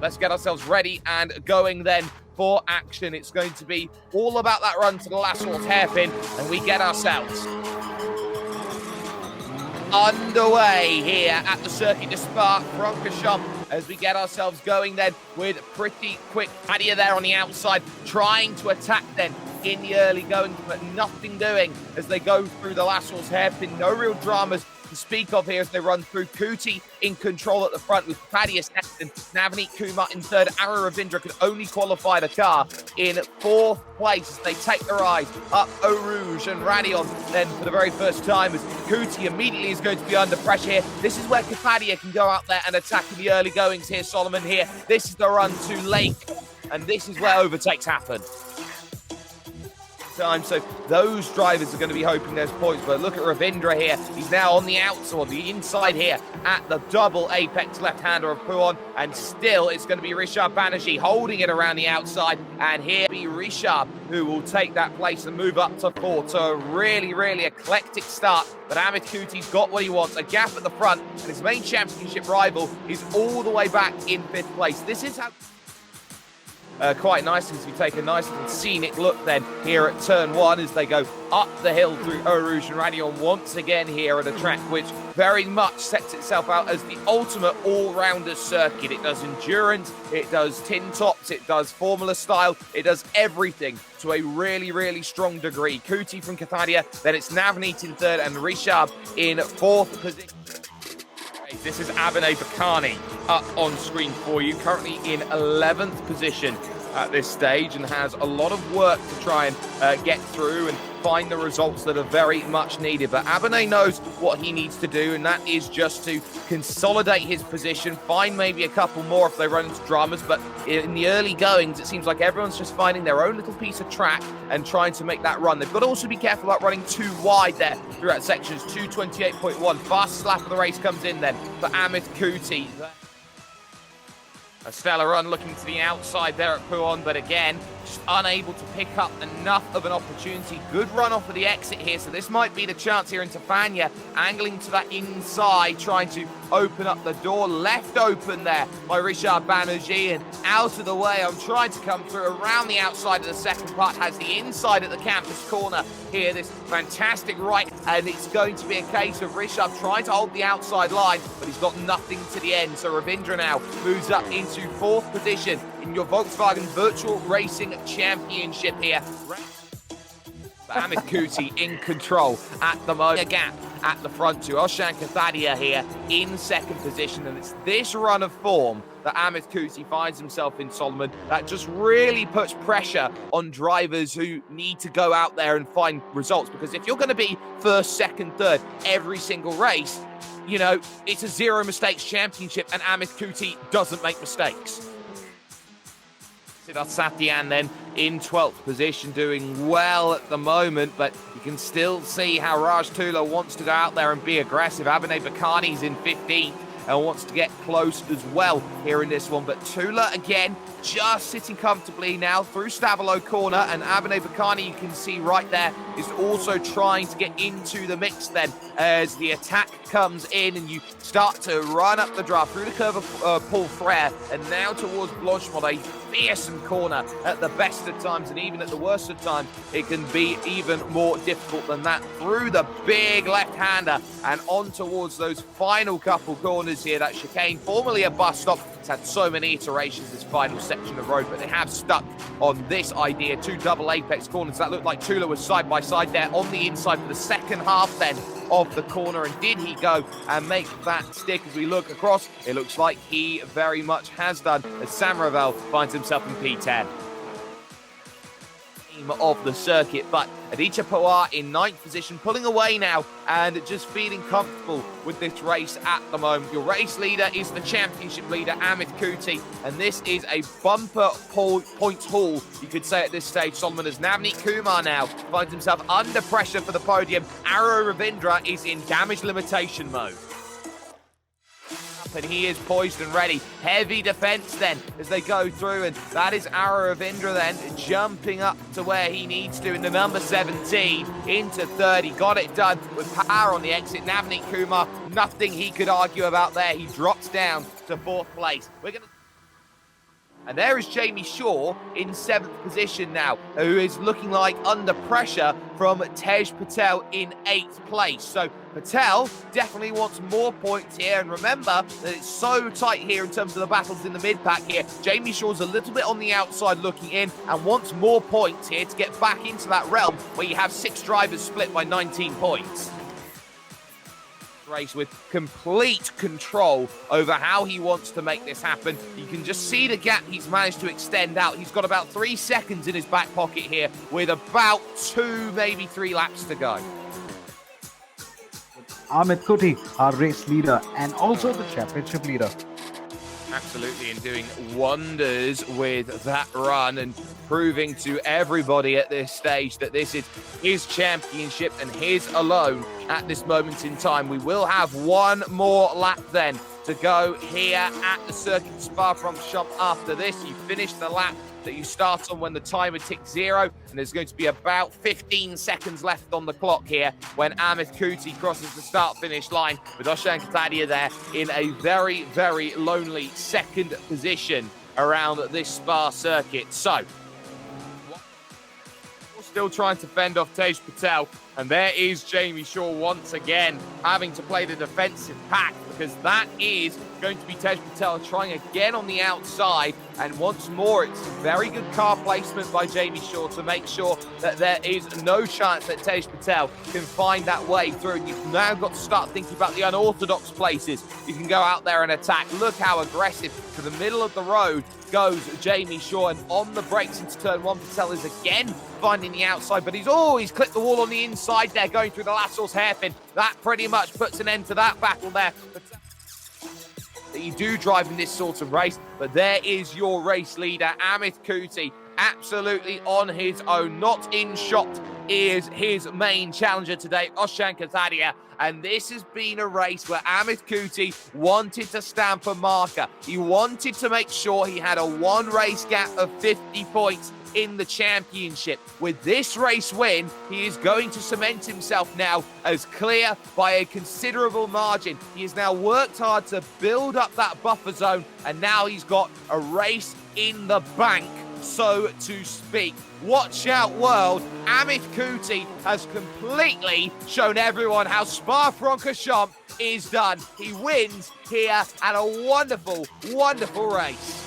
let's get ourselves ready and going then for action. It's going to be all about that run to the last horse hairpin, and we get ourselves underway here at the Circuit de Spa-Francorchamps as we get ourselves going then with pretty quick Katia there on the outside, trying to attack then in the early going, but nothing doing as they go through the last horse hairpin. No real dramas to speak of here as they run through. Kuti in control at the front with Katia second, Navneet Kumar in third. Ara Ravindra could only qualify the car in fourth place as they take their eyes up Eau Rouge and Radion then for the very first time as Kuti immediately is going to be under pressure here. This is where Kapadia can go out there and attack in the early goings here, Solomon here. This is the run to Lake, and this is where overtakes happen. So those drivers are going to be hoping there's points, but look at Ravindra here. He's now on the outside, or the inside here at the double apex left-hander of Pouon, and still it's going to be Rishabh Banerjee holding it around the outside, and here be Rishabh who will take that place and move up to fourth. So a really, really eclectic start, but Amit Kuti's got what he wants, a gap at the front, and his main championship rival is all the way back in fifth place. This is how... quite nice as we take a nice and scenic look then here at turn one as they go up the hill through Eau Rouge and Radion once again here at a track which very much sets itself out as the ultimate all-rounder circuit. It does endurance, it does tin tops, it does Formula style, it does everything to a really, really strong degree. Kuti from Kathadia, then it's Navneet in third and Rishabh in fourth position. This is Abhinay Bakani up on screen for you, currently in 11th position at this stage and has a lot of work to try and get through and find the results that are very much needed. But Abhinay knows what he needs to do, and that is just to consolidate his position, find maybe a couple more if they run into dramas. But in the early goings, it seems like everyone's just finding their own little piece of track and trying to make that run. They've got to also be careful about running too wide there throughout sections 2:28.1. Fastest lap of the race comes in then for Amit Kuti. A stellar run looking to the outside there at Pouon, but again, just unable to pick up enough of an opportunity. Good run off of the exit here, so this might be the chance here into Fania, angling to that inside, trying to open up the door, left open there by Rishabh Banerjee, and out of the way. I'm trying to come through around the outside of the second part, has the inside at the campus corner here, this fantastic right, and it's going to be a case of Rishabh trying to hold the outside line, but he's got nothing to the end. So Ravindra now moves up into fourth position in your Volkswagen Virtual Racing Championship here. Amit Kuti in control at the moment. A gap at the front to Oshan Kathadia here in second position, and it's this run of form that Amit Kuti finds himself in, Solomon, that just really puts pressure on drivers who need to go out there and find results. Because if you're going to be first, second, third every single race, you know, it's a zero mistakes championship, and Amit Kuti doesn't make mistakes. Siddharth Satyan then in 12th position, doing well at the moment, but you can still see how Raj Tula wants to go out there and be aggressive. Abhinay Bakani's in 15th and wants to get close as well here in this one, but Tula again just sitting comfortably now through Stavilo corner, and Abhinay Bakani, you can see right there, is also trying to get into the mix then as the attack comes in and you start to run up the draft through the curve of Paul Frere and now towards Blanchemont, a fearsome corner at the best of times, and even at the worst of times it can be even more difficult than that, through the big left-hander and on towards those final couple corners here. That chicane, formerly a bus stop, it's had so many iterations, this final section of road, but they have stuck on this idea. Two double apex corners that looked like Tula was side by side there on the inside for the second half then of the corner, and did he go and make that stick? As we look across, it looks like he very much has done, as Sam Ravel finds himself in P10 of the circuit. But Aditya Pawar in 9th position, pulling away now and just feeling comfortable with this race at the moment. Your race leader is the championship leader, Amit Kuti, and this is a bumper points haul, you could say at this stage, Solomon, as Navneet Kumar now finds himself under pressure for the podium. Arrow Ravindra is in damage limitation mode, and he is poised and ready. Heavy defense then as they go through, and that is Ara Ravindra then jumping up to where he needs to in the number 17 into 30. Got it done with power on the exit. Navneet Kumar, nothing he could argue about there. He drops down to fourth place. We're going to And there is Jamie Shaw in 7th position now, who is looking like under pressure from Tej Patel in 8th place. So Patel definitely wants more points here. And remember that it's so tight here in terms of the battles in the mid-pack here. Jamie Shaw's a little bit on the outside looking in and wants more points here to get back into that realm where you have 6 drivers split by 19 points. Race with complete control over how he wants to make this happen. You can just see the gap he's managed to extend out. He's got about 3 seconds in his back pocket here with about 2, maybe 3 laps to go. Amit Kuti, our race leader and also the championship leader. Absolutely, and doing wonders with that run and proving to everybody at this stage that this is his championship and his alone at this moment in time. We will have one more lap then to go here at the Circuit Spa-Francorchamps. After this, you finish the lap that you start on when the timer ticks 0, and there's going to be about 15 seconds left on the clock here when Amit Kuti crosses the start-finish line, with Oshan Katadia there in a very, very lonely 2nd position around this Spa circuit. So, still trying to fend off Tej Patel, and there is Jamie Shaw once again having to play the defensive pack, because that is going to be Tej Patel trying again on the outside. And once more, it's very good car placement by Jamie Shaw to make sure that there is no chance that Tej Patel can find that way through. And you've now got to start thinking about the unorthodox places you can go out there and attack. Look how aggressive to the middle of the road goes Jamie Shaw, and on the brakes into turn 1, Patel is again finding the outside, but he's clipped the wall on the inside there, going through the Lassal's hairpin. That pretty much puts an end to that battle there. That you do drive in this sort of race, but there is your race leader, Amit Kuti, absolutely on his own. Not in shot is his main challenger today, Oshan Katadia. And this has been a race where Amit Kuti wanted to stamp a marker. He wanted to make sure he had a 1 race gap of 50 points in the championship. With this race win, he is going to cement himself now as clear by a considerable margin. He has now worked hard to build up that buffer zone, and now he's got a race in the bank, so to speak. Watch out, world. Amit Kuti has completely shown everyone how Spa-Francorchamps is done. He wins here at a wonderful, wonderful race.